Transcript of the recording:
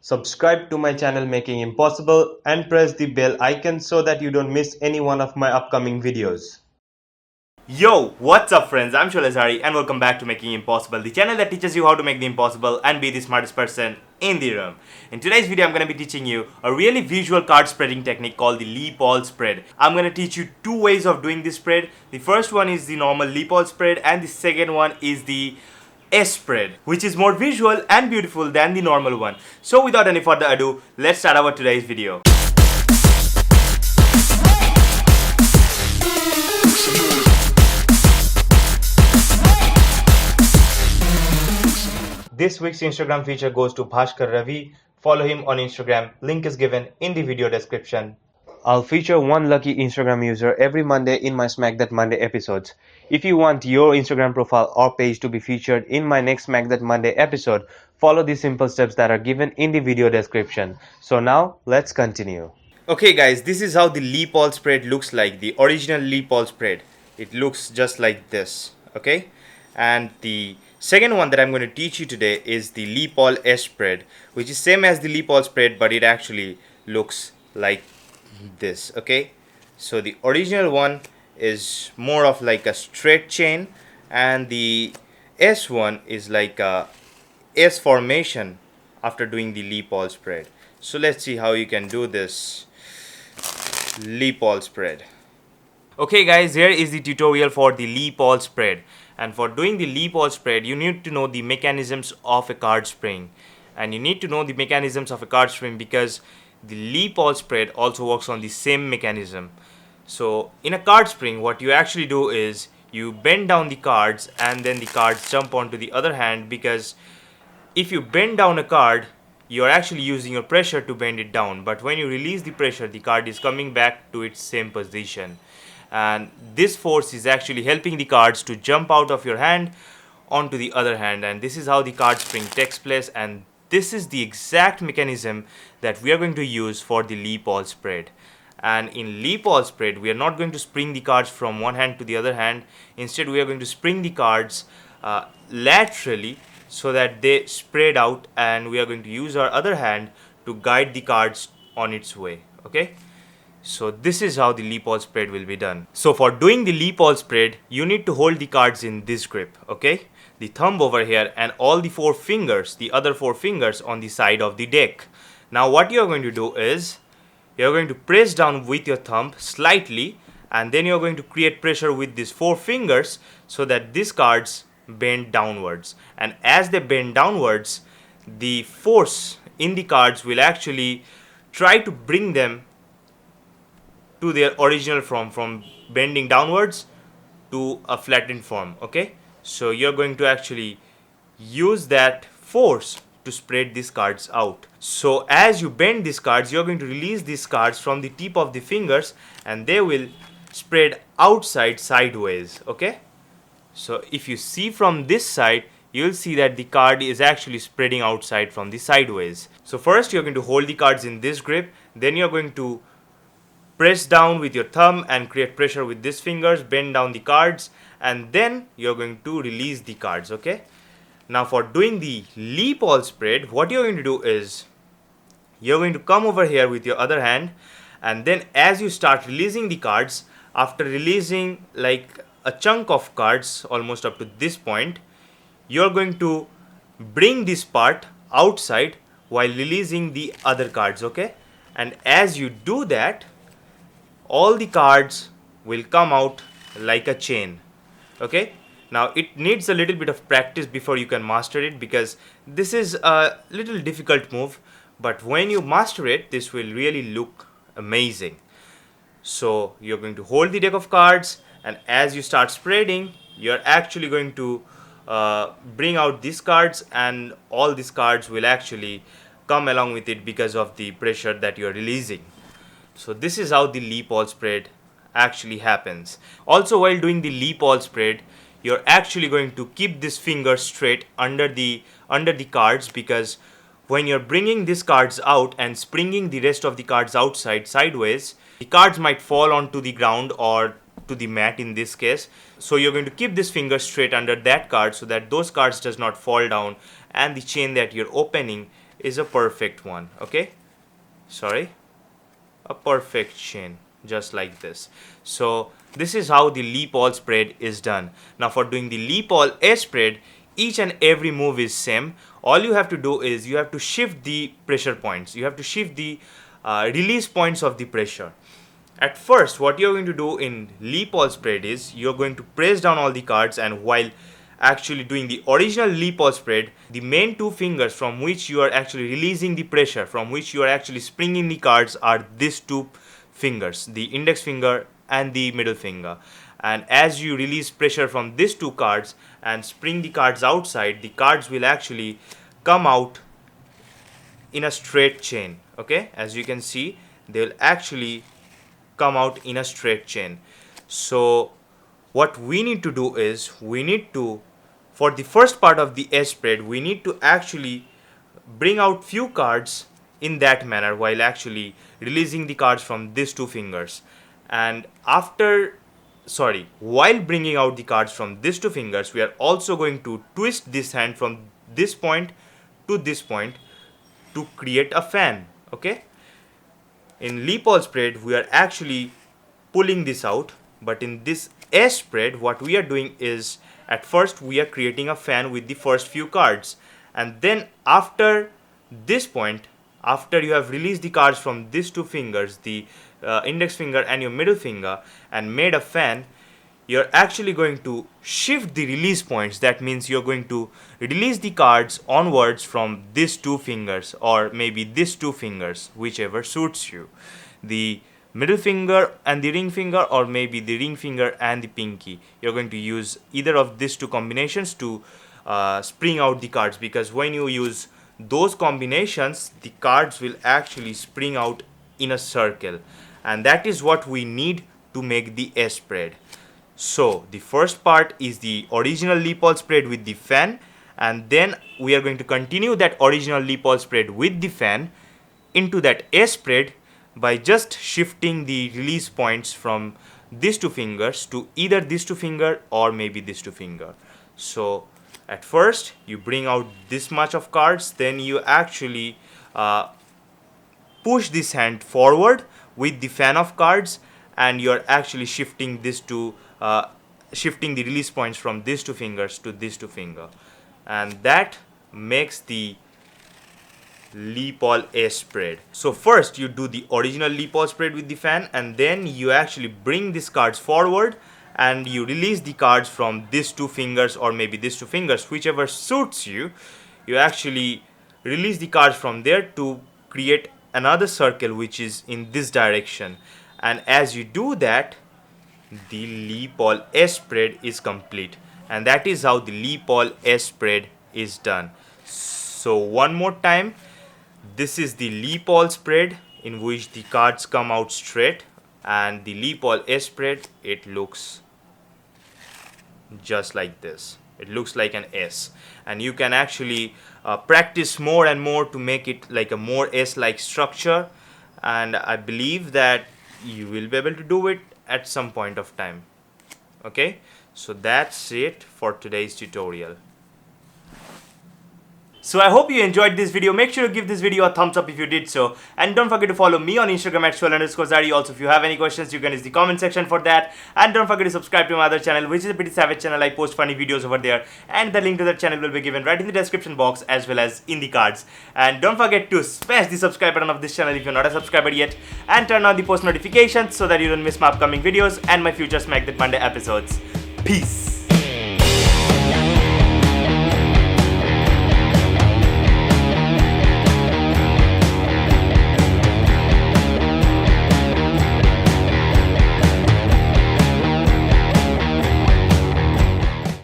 Subscribe to my channel Making Impossible and press the bell icon so that you don't miss any one of my upcoming videos. Yo, what's up friends? I'm Sholazari and welcome back to Making Impossible, the channel that teaches you how to make the impossible and be the smartest person in the room. In today's video, I'm going to be teaching you a really visual card spreading technique called the Lepaul spread. I'm going to teach you two ways of doing this spread. The first one is the normal Lepaul spread and the second one is the S spread, which is more visual and beautiful than the normal one. So without any further ado, let's start our today's video. This week's Instagram feature goes to Bhaskar Ravi. Follow him on Instagram. Link is given in the video description. I'll feature one lucky Instagram user every Monday in my Smack That Monday episodes. If you want your Instagram profile or page to be featured in my next Smack That Monday episode, follow the simple steps that are given in the video description. So now, let's continue. Okay guys, this is how the Lepaul spread looks like, the original Lepaul spread. It looks just like this, okay? And the second one that I'm going to teach you today is the Lepaul S spread, which is same as the Lepaul spread, but it actually looks like this, okay? So the original one is more of like a straight chain, and the S one is like a S formation after doing the Lepaul spread. So let's see how you can do this Lepaul spread. Okay guys, here is the tutorial for the Lepaul spread. And for doing the Lepaul spread, you need to know the mechanisms of a card spring. And you need to know the mechanisms of a card spring because the Lepaul spread also works on the same mechanism. So in a card spring, what you actually do is you bend down the cards and then the cards jump onto the other hand, because if you bend down a card, you're actually using your pressure to bend it down, but when you release the pressure, the card is coming back to its same position, and this force is actually helping the cards to jump out of your hand onto the other hand. And this is how the card spring takes place, and this is the exact mechanism that we are going to use for the Lepaul spread. And in Lepaul spread, we are not going to spring the cards from one hand to the other hand. Instead, we are going to spring the cards laterally so that they spread out, and we are going to use our other hand to guide the cards on its way, okay? So this is how the Lepaul spread will be done. So for doing the Lepaul spread, you need to hold the cards in this grip, okay? The thumb over here and all the four fingers, the other four fingers on the side of the deck. Now what you are going to do is, you are going to press down with your thumb slightly, and then you are going to create pressure with these four fingers so that these cards bend downwards, and as they bend downwards, the force in the cards will actually try to bring them to their original form, from bending downwards to a flattened form, okay? So you're going to actually use that force to spread these cards out. So as you bend these cards, you're going to release these cards from the tip of the fingers, and they will spread outside sideways, okay? So if you see from this side, you'll see that the card is actually spreading outside from the sideways. So first you're going to hold the cards in this grip, then you're going to press down with your thumb and create pressure with these fingers, bend down the cards, and then you're going to release the cards, okay? Now for doing the Lepaul spread, what you're going to do is, you're going to come over here with your other hand, and then as you start releasing the cards, after releasing like a chunk of cards almost up to this point, you're going to bring this part outside while releasing the other cards, okay? And as you do that, all the cards will come out like a chain, okay? Now it needs a little bit of practice before you can master it, because this is a little difficult move, but when you master it, this will really look amazing. So you're going to hold the deck of cards, and as you start spreading, you're actually going to bring out these cards, and all these cards will actually come along with it because of the pressure that you're releasing. So this is how the Lepaul spread actually happens. Also, while doing the Lepaul spread, you're actually going to keep this finger straight under the cards, because when you're bringing these cards out and springing the rest of the cards outside sideways, the cards might fall onto the ground or to the mat in this case. So you're going to keep this finger straight under that card so that those cards does not fall down and the chain that you're opening is a perfect one. Okay, sorry, a perfect chain, just like this. So this is how the Lepaul spread is done. Now for doing the Lepaul S spread, each and every move is same. All you have to do is you have to shift the pressure points. You have to shift the release points of the pressure. At first, what you're going to do in Lepaul spread is you're going to press down all the cards, and while actually doing the original Lepaul spread, the main two fingers from which you are actually releasing the pressure, from which you are actually springing the cards, are these two fingers, the index finger and the middle finger. And as you release pressure from these two cards and spring the cards outside, the cards will actually come out in a straight chain. Okay, as you can see, they will actually come out in a straight chain. So what we need to do is we need to, for the first part of the S spread, we need to actually bring out few cards in that manner while actually releasing the cards from these two fingers. And while bringing out the cards from these two fingers, we are also going to twist this hand from this point to this point to create a fan. Okay, in Lepaul spread we are actually pulling this out, but in this S spread what we are doing is at first we are creating a fan with the first few cards, and then after this point, after you have released the cards from these two fingers, the index finger and your middle finger, and made a fan, you're actually going to shift the release points. That means you're going to release the cards onwards from these two fingers, or maybe these two fingers, whichever suits you. The middle finger and the ring finger, or maybe the ring finger and the pinky. You're going to use either of these two combinations to spring out the cards, because when you use those combinations, the cards will actually spring out in a circle, and that is what we need to make the S spread. So the first part is the original Lepaul spread with the fan, and then we are going to continue that original Lepaul spread with the fan into that S spread by just shifting the release points from these two fingers to either these two finger or maybe this two finger. So at first you bring out this much of cards, then you actually push this hand forward with the fan of cards, and you're actually shifting this to shifting the release points from these two fingers to this two finger, and that makes the Lepaul S spread. So first you do the original Lepaul spread with the fan, and then you actually bring these cards forward and you release the cards from these two fingers or maybe these two fingers, whichever suits you. You actually release the cards from there to create another circle which is in this direction, and as you do that, the Lepaul S spread is complete, and that is how the Lepaul S spread is done. So one more time, this is the Lepaul spread in which the cards come out straight, and the Lepaul S spread, it looks just like this. It looks like an S, and you can actually practice more and more to make it like a more S-like structure, and I believe that you will be able to do it at some point of time. Okay, so that's it for today's tutorial. So I hope you enjoyed this video. Make sure to give this video a thumbs up if you did so, and don't forget to follow me on Instagram at @swell_zari. Also, if you have any questions, you can use the comment section for that, and don't forget to subscribe to my other channel, which is a pretty savage channel. I post funny videos over there, and the link to that channel will be given right in the description box as well as in the cards. And don't forget to smash the subscribe button of this channel if you're not a subscriber yet, and turn on the post notifications so that you don't miss my upcoming videos and my future Smack That Monday episodes. Peace.